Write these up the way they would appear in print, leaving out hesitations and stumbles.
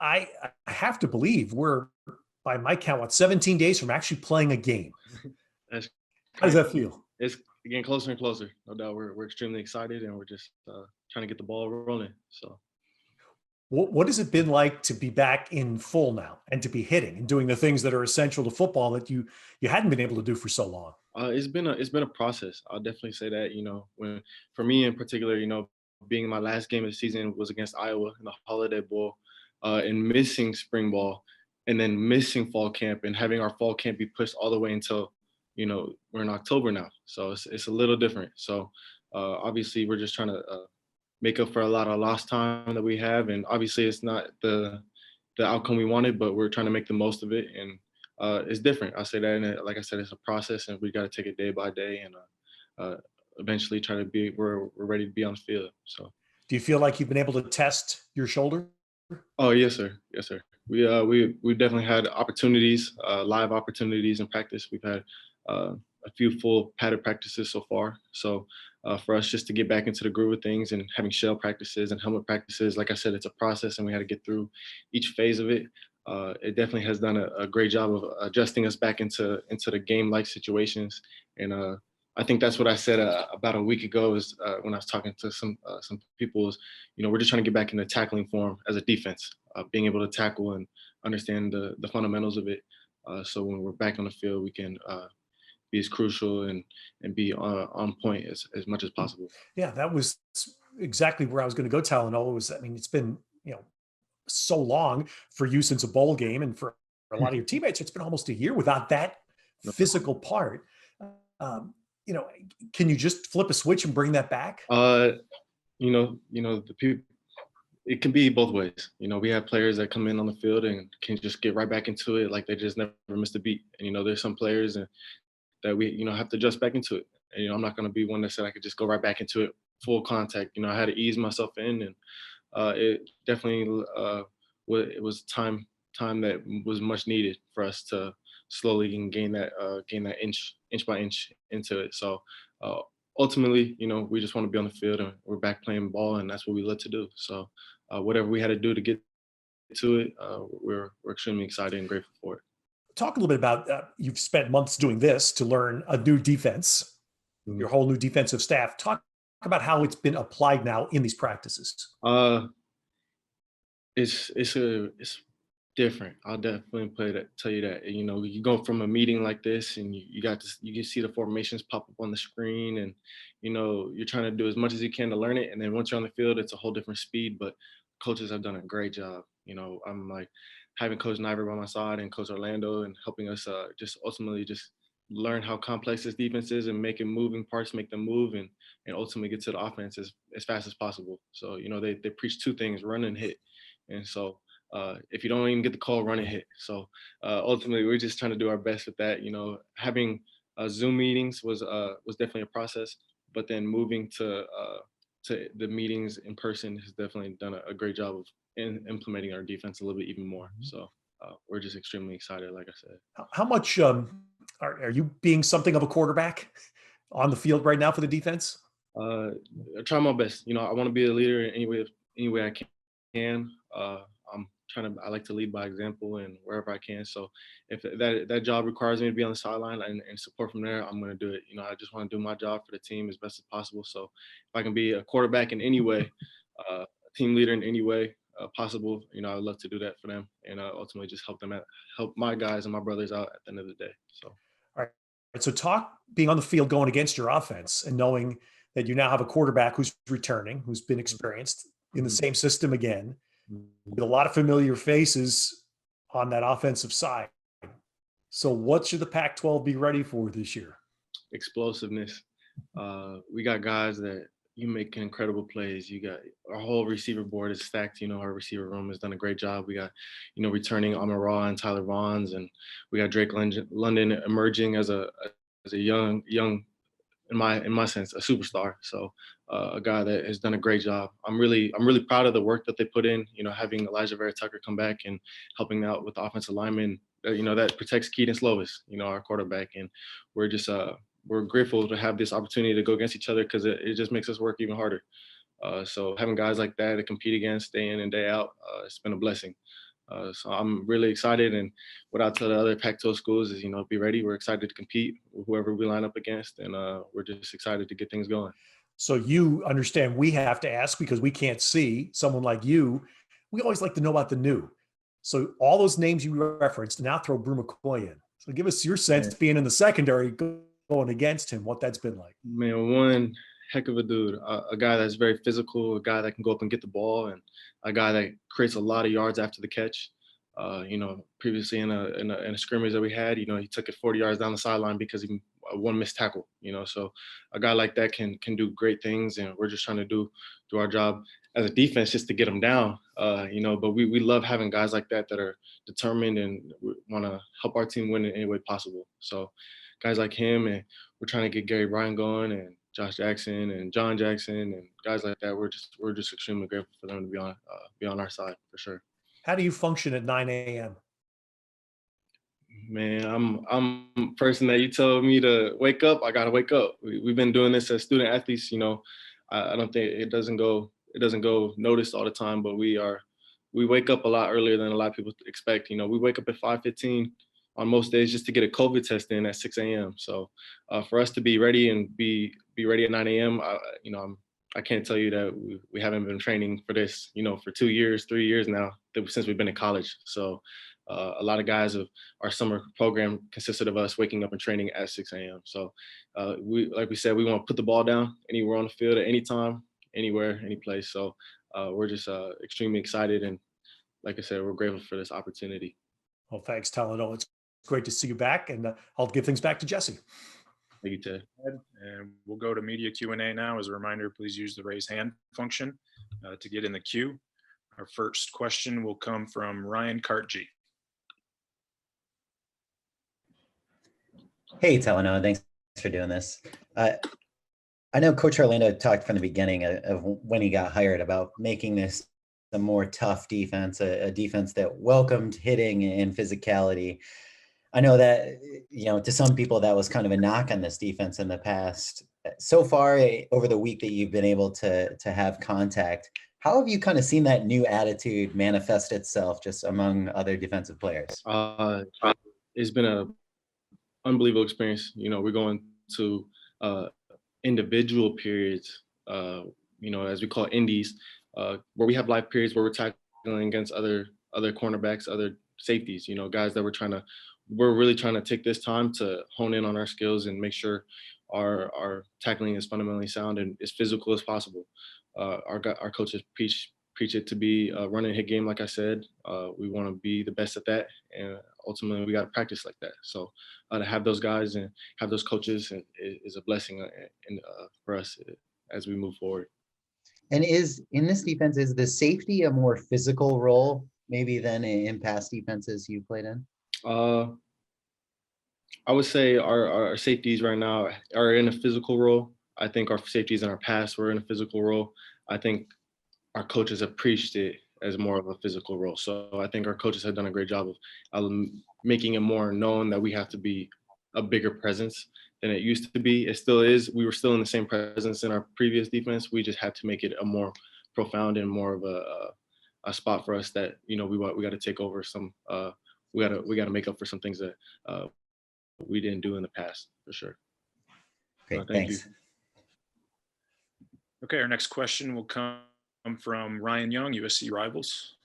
I have to believe we're, by my count, what, 17 days from actually playing a game. That's How does crazy. that feel? It's getting closer and closer. No doubt, we're extremely excited, and we're just trying to get the ball rolling. So What has it been like to be back in full now and to be hitting and doing the things that are essential to football that you hadn't been able to do for so long? it's been a process. I'll definitely say that. When for me in particular, being my last game of the season was against Iowa in the Holiday Bowl, and missing spring ball, and then missing fall camp, and having our fall camp be pushed all the way until we're in October now. So it's a little different. So obviously we're just trying to make up for a lot of lost time that we have, and obviously it's not the outcome we wanted, but we're trying to make the most of it. And it's different. I say that, and like I said, it's a process, and we got to take it day by day, and uh, eventually try to be we're ready to be on the field. So, Do you feel like you've been able to test your shoulder? oh yes, sir, yes, sir. We definitely had opportunities, live opportunities in practice. We've had a few full padded practices so far. So for us just to get back into the groove of things and having shell practices and helmet practices, like I said, it's a process, and we had to get through each phase of it. It definitely has done a great job of adjusting us back into the game like situations. And I think that's what I said about a week ago is when I was talking to some people is, we're just trying to get back into tackling form as a defense, being able to tackle and understand the fundamentals of it. So when we're back on the field, we can be as crucial and be on point as much as possible. Yeah, that was exactly where I was going to go. Talanoa was, I mean, it's been, you know, so long for you since a bowl game, and for a lot of your teammates, it's been almost a year without that physical part. Um, you know, can you just flip a switch and bring that back? Uh, the people. It can be both ways. We have players that come in on the field and can just get right back into it, like they just never missed a beat. And there's some players that we have to adjust back into it. And I'm not going to be one that said I could just go right back into it full contact. I had to ease myself in, and it definitely it was time that was much needed for us to slowly gain that inch by inch into it. So uh, ultimately, we just want to be on the field, and we're back playing ball, and that's what we love to do. So whatever we had to do to get to it, we're extremely excited and grateful for it. Talk a little bit about, you've spent months doing this to learn a new defense, Mhm. your whole new defensive staff. Talk about how it's been applied now in these practices. Uh, it's different. I'll definitely tell you that. You go from a meeting like this, and you can see the formations pop up on the screen, and you're trying to do as much as you can to learn it. And then once you're on the field, it's a whole different speed. But coaches have done a great job. I'm like having Coach Niver by my side and Coach Orlando, and helping us just ultimately just learn how complex this defense is, and making moving parts make them move, and ultimately get to the offense as fast as possible. So they preach two things: run and hit. And so if you don't even get the call, run and hit. So ultimately, we're just trying to do our best with that. Having Zoom meetings was definitely a process, but then moving to the meetings in person has definitely done a great job of implementing our defense a little bit even more. So we're just extremely excited, like I said. How much are you being something of a quarterback on the field right now for the defense? Uh, I try my best. I want to be a leader in any way I can. I'm trying to. I like to lead by example, and wherever I can. So if that job requires me to be on the sideline and support from there, I'm going to do it. I just want to do my job for the team as best as possible. So if I can be a quarterback in any way, a team leader in any way possible, I would love to do that for them, and ultimately just help my guys and my brothers out at the end of the day. So. All right. So talk being on the field going against your offense and knowing that you now have a quarterback who's returning, who's been experienced in the Mhm. same system again, Mhm. with a lot of familiar faces on that offensive side. So what should the Pac-12 be ready for this year? Explosiveness. We got guys that you make incredible plays. You got our whole receiver board is stacked. Our receiver room has done a great job. We got, returning Amon Ra and Tyler Vaughns, and we got Drake London emerging as a young in my sense, a superstar. So a guy that has done a great job. I'm really proud of the work that they put in. Having Elijah Vera Tucker come back and helping out with the offensive lineman. That protects Keaton Slovis, our quarterback, and we're just we're grateful to have this opportunity to go against each other, because it just makes us work even harder. So having guys like that to compete against day in and day out, it's been a blessing. So I'm really excited. And what I'll tell the other Pac-12 schools is, be ready. We're excited to compete with whoever we line up against, and we're just excited to get things going. So you understand we have to ask because we can't see someone like you. We always like to know about the new. So all those names you referenced, now throw Brew McCoy in. So give us your sense being in the secondary going against him, what that's been like. Man, one heck of a dude, a guy that's very physical, a guy that can go up and get the ball, and a guy that creates a lot of yards after the catch. Previously in a scrimmage that we had, he took it 40 yards down the sideline because he one missed tackle. So a guy like that can do great things, and we're just trying to do our job as a defense just to get him down. But we love having guys like that are determined and want to help our team win in any way possible. So guys like him, and we're trying to get Gary Bryan going, and Josh Jackson and John Jackson and guys like that. We're just extremely grateful for them to be on our side for sure. How do you function at 9 a.m.? Man, I'm a person that you told me to wake up, I gotta wake up. We've been doing this as student athletes. I don't think it doesn't go noticed all the time, but we wake up a lot earlier than a lot of people expect. We wake up at 5:15 on most days just to get a COVID test in at 6 a.m. So for us to be ready and be ready at 9 a.m., I can't tell you that we haven't been training for this, for 2 years, 3 years now since we've been in college. So a lot of guys of our summer program consisted of us waking up and training at 6 a.m. So like we said, we want to put the ball down anywhere on the field at any time, anywhere, any place. So we're just extremely excited. And like I said, we're grateful for this opportunity. Well, thanks, Talanoa. It's great to see you back, and I'll give things back to Jesse. Thank you, Ted. And we'll go to media Q&A now. As a reminder, please use the raise hand function to get in the queue. Our first question will come from Ryan Cartgee. Hey, Talanoa, thanks for doing this. I know Coach Orlando talked from the beginning of when he got hired about making this a more tough defense, a defense that welcomed hitting and physicality. I know that, to some people that was kind of a knock on this defense in the past. So far, over the week that you've been able to have contact, how have you kind of seen that new attitude manifest itself just among other defensive players? It's been an unbelievable experience. We're going to individual periods, as we call indies, where we have live periods where we're tackling against other cornerbacks, other safeties, guys that we're really trying to take this time to hone in on our skills and make sure our tackling is fundamentally sound and as physical as possible. Our coaches preach it to be a run and hit game. Like I said, we want to be the best at that, and ultimately we got to practice like that. So to have those guys and have those coaches is a blessing for us as we move forward. And in this defense, is the safety a more physical role maybe than in past defenses you played in? I would say our safeties right now are in a physical role. I think our safeties in our past were in a physical role. I think our coaches have preached it as more of a physical role. So I think our coaches have done a great job of making it more known that we have to be a bigger presence than it used to be. It still is. We were still in the same presence in our previous defense. We just had to make it a more profound and more of a spot for us that, we got to take over some, we got to make up for some things that we didn't do in the past, for sure. Great, thanks. Okay, our next question will come from Ryan Young, USC Rivals.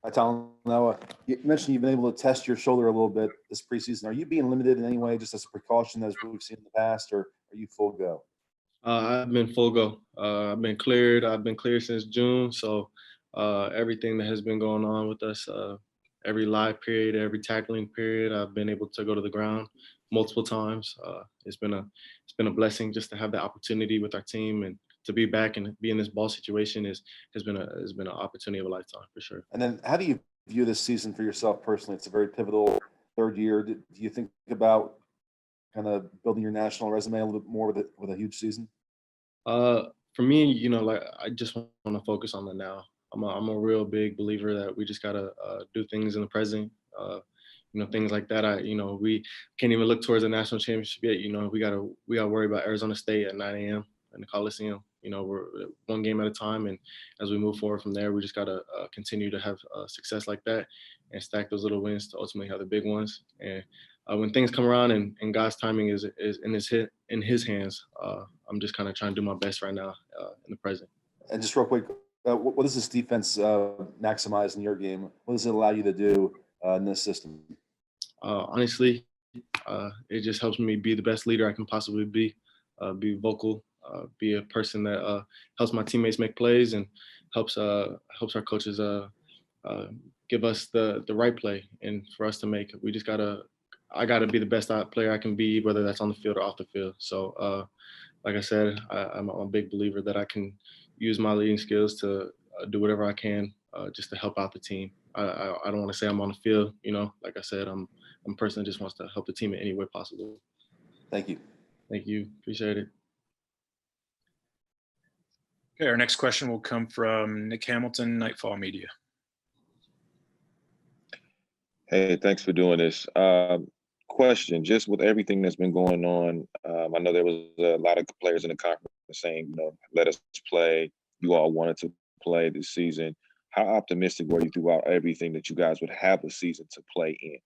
Hi, Talanoa. You mentioned you've been able to test your shoulder a little bit this preseason. Are you being limited in any way, just as a precaution, as we've seen in the past, or are you full go? I've been full go. I've been cleared. I've been cleared since June. So everything that has been going on with us, every live period, every tackling period, I've been able to go to the ground multiple times. It's been a blessing just to have the opportunity with our team, and to be back and be in this ball situation has been an opportunity of a lifetime, for sure. And then how do you view this season for yourself personally? It's a very pivotal third year. Do you think about kind of building your national resume a little bit more with a huge season? For me, I just want to focus on the now. I'm a real big believer that we just gotta do things in the present. Things like that. We can't even look towards the national championship yet. We gotta worry about Arizona State at 9 a.m. the Coliseum. You know, we're one game at a time, and as we move forward from there, we just gotta continue to have success like that and stack those little wins to ultimately have the big ones. And when things come around and God's timing is in His hands, I'm just kind of trying to do my best right now in the present. And just real quick, what does this defense maximize in your game? What does it allow you to do in this system? Honestly, it just helps me be the best leader I can possibly be vocal, be a person that helps my teammates make plays and helps our coaches give us the right play and for us to make. I gotta be the best player I can be, whether that's on the field or off the field. So, like I said, I'm a big believer that I can use my leading skills to do whatever I can just to help out the team. I don't want to say I'm on the field, you know. Like I said, I'm a person that just wants to help the team in any way possible. Thank you. Thank you. Appreciate it. Okay, our next question will come from Nick Hamilton, Nightfall Media. Hey, thanks for doing this. Question, just with everything that's been going on, I know there was a lot of players in the conference saying, you know, let us play. You all wanted to play this season. How optimistic were you throughout everything that you guys would have a season to play in?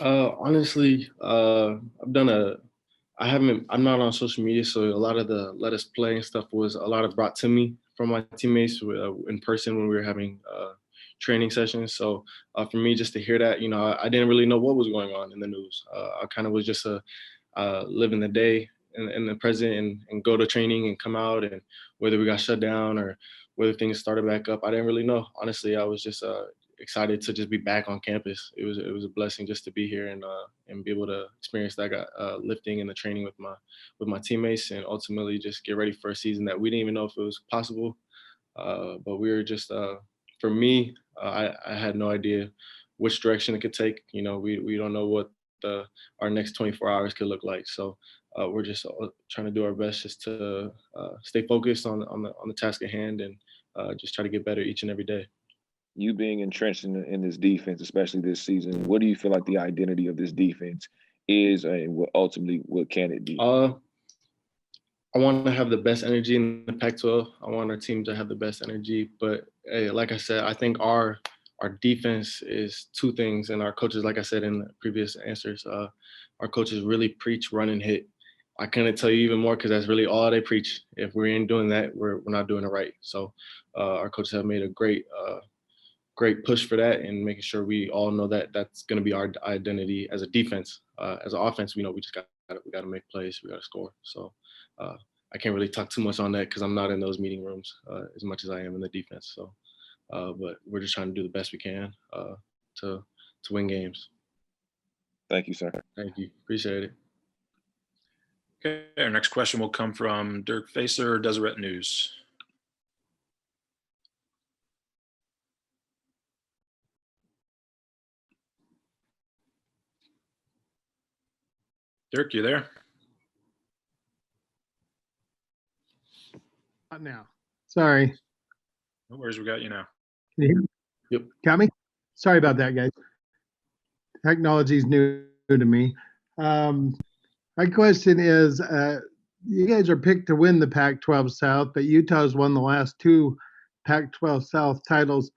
Honestly, I'm not on social media, so a lot of the let us play and stuff was a lot of brought to me from my teammates in person when we were having training sessions. So for me, just to hear that, you know, I didn't really know what was going on in the news. I kind of was just living the day in the present and go to training and come out, and whether we got shut down or whether things started back up, I didn't really know. Honestly, I was just excited to just be back on campus. It was a blessing just to be here and be able to experience that lifting and the training with my teammates, and ultimately just get ready for a season that we didn't even know if it was possible. But we were just for me, I had no idea which direction it could take. You know, we don't know what our next 24 hours could look like. So we're just trying to do our best just to stay focused on the task at hand and just try to get better each and every day. You being entrenched in this defense, especially this season, what do you feel like the identity of this defense is, and what can it be? I want to have the best energy in the Pac-12. I want our team to have the best energy. But hey, like I said, I think our defense is two things, and our coaches, like I said in the previous answers, our coaches really preach run and hit. I couldn't tell you even more because that's really all they preach. If we ain't doing that, we're not doing it right. So our coaches have made a great push for that, and making sure we all know that that's going to be our identity as a defense. As an offense, we know we just got to make plays, we got to score. So I can't really talk too much on that because I'm not in those meeting rooms as much as I am in the defense. So, but we're just trying to do the best we can to win games. Thank you, sir. Thank you. Appreciate it. Okay, our next question will come from Dirk Facer, Deseret News. Dirk, you there? Not now. Sorry. No worries, we got you now. Can you hear me? Yep. Got me? Sorry about that, guys. Technology is new to me. My question is, you guys are picked to win the Pac-12 South, but Utah's won the last two Pac-12 South titles.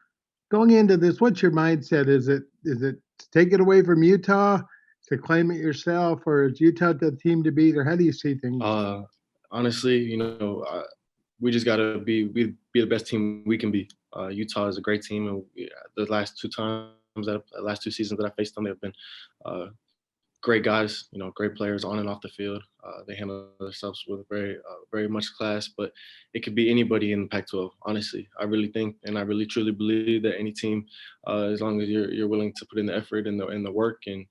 Going into this, what's your mindset? Is it to take it away from Utah, to claim it yourself, or is Utah the team to beat, or how do you see things? Honestly, you know, we just gotta be the best team we can be. Utah is a great team, and the last two seasons that I faced them, they've been great guys. You know, great players on and off the field. They handle themselves with very much class. But it could be anybody in the Pac-12. Honestly, I really think, and I really truly believe that any team, as long as you're willing to put in the effort and the work, and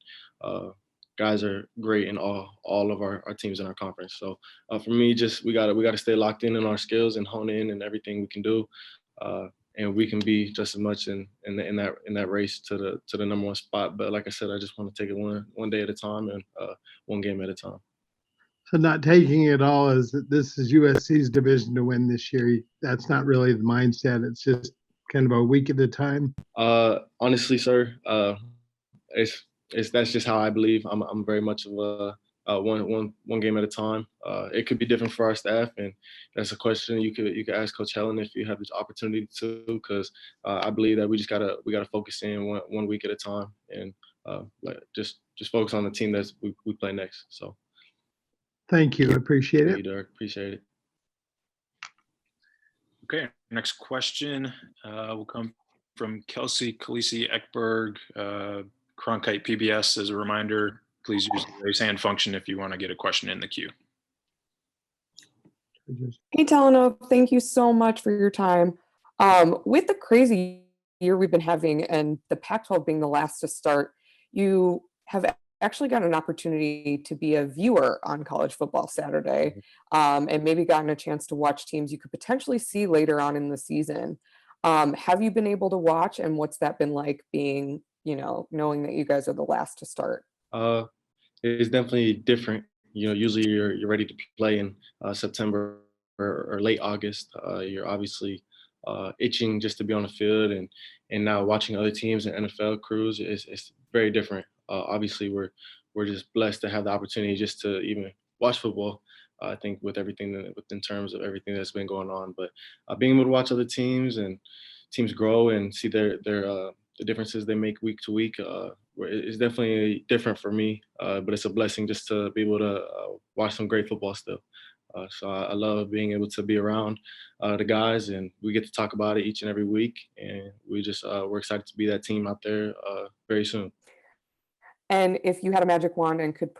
guys are great in all of our teams in our conference. So for me, just we gotta stay locked in our skills and hone in everything we can do, and we can be just as much in that race to the number one spot. But like I said, I just want to take it one day at a time and one game at a time. So not taking it all as that this is USC's division to win this year. That's not really the mindset. It's just kind of a week at a time. Honestly, sir, that's just how I believe. I'm very much of one game at a time. It could be different for our staff, and that's a question you could ask Coach Helen if you have this opportunity to, because I believe that we gotta focus in one week at a time, and just focus on the team that we play next. So Thank you. Appreciate thank it. you, Derek. Appreciate it. Okay, next question will come from Kelsey Khaleesi Ekberg, Cronkite PBS. As a reminder, please use the raise hand function if you want to get a question in the queue. Hey, Talanoa, thank you so much for your time. With the crazy year we've been having and the Pac-12 being the last to start, you have actually got an opportunity to be a viewer on college football Saturday, and maybe gotten a chance to watch teams you could potentially see later on in the season. Have you been able to watch, and what's that been like being, knowing that you guys are the last to start? It's definitely different. Usually you're ready to play in September or late August. You're obviously itching just to be on the field, and now watching other teams and NFL crews is very different. Obviously, we're just blessed to have the opportunity just to even watch football. I think with everything in terms of everything that's been going on, but being able to watch other teams and teams grow and see the differences they make week to week, it's definitely different for me. But it's a blessing just to be able to watch some great football still. So I love being able to be around the guys, and we get to talk about it each and every week. And we're excited to be that team out there very soon. And if you had a magic wand and could,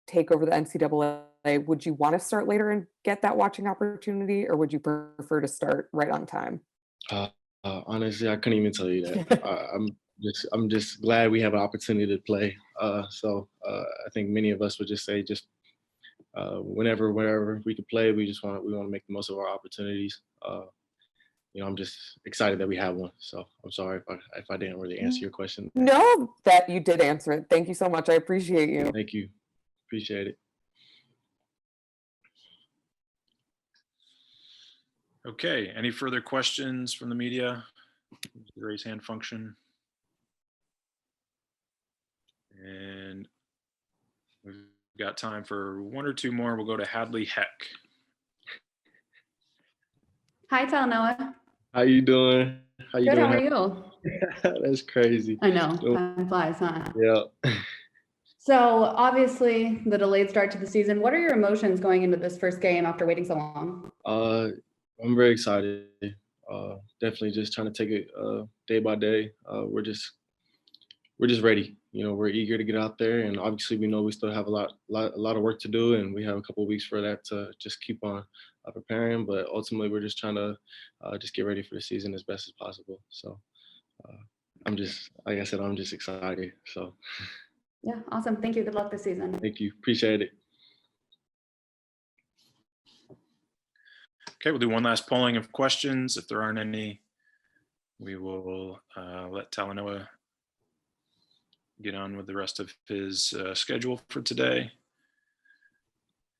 take over the NCAA, would you want to start later and get that watching opportunity, or would you prefer to start right on time? Honestly, I couldn't even tell you that. I'm just glad we have an opportunity to play. So I think many of us would just say whenever, wherever we could play, we want to make the most of our opportunities. I'm just excited that we have one. So I'm sorry if I didn't really answer your question. No, that you did answer it. Thank you so much. I appreciate you. Thank you. Appreciate it. Okay, any further questions from the media? The raise hand function. And we've got time for one or two more. We'll go to Hadley Heck. Hi, Talanoa. How you doing? How you Good, doing? how are you? That's crazy. I know, time flies, huh? Yeah. So obviously the delayed start to the season. What are your emotions going into this first game after waiting so long? I'm very excited. Definitely just trying to take it day by day. We're just ready. We're eager to get out there, and obviously we know we still have a lot of work to do, and we have a couple of weeks for that to just keep on preparing. But ultimately, we're just trying to just get ready for the season as best as possible. So I'm just, like I said, I'm just excited. So Yeah, awesome. Thank you. Good luck this season. thank you. Appreciate it. Okay, we'll do one last polling of questions. If there aren't any, we will let Talanoa get on with the rest of his schedule for today.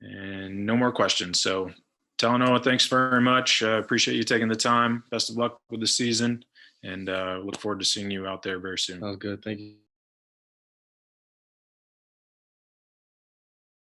And no more questions. So Talanoa, thanks very much. Appreciate you taking the time. Best of luck with the season, and look forward to seeing you out there very soon. Sounds good. Thank you.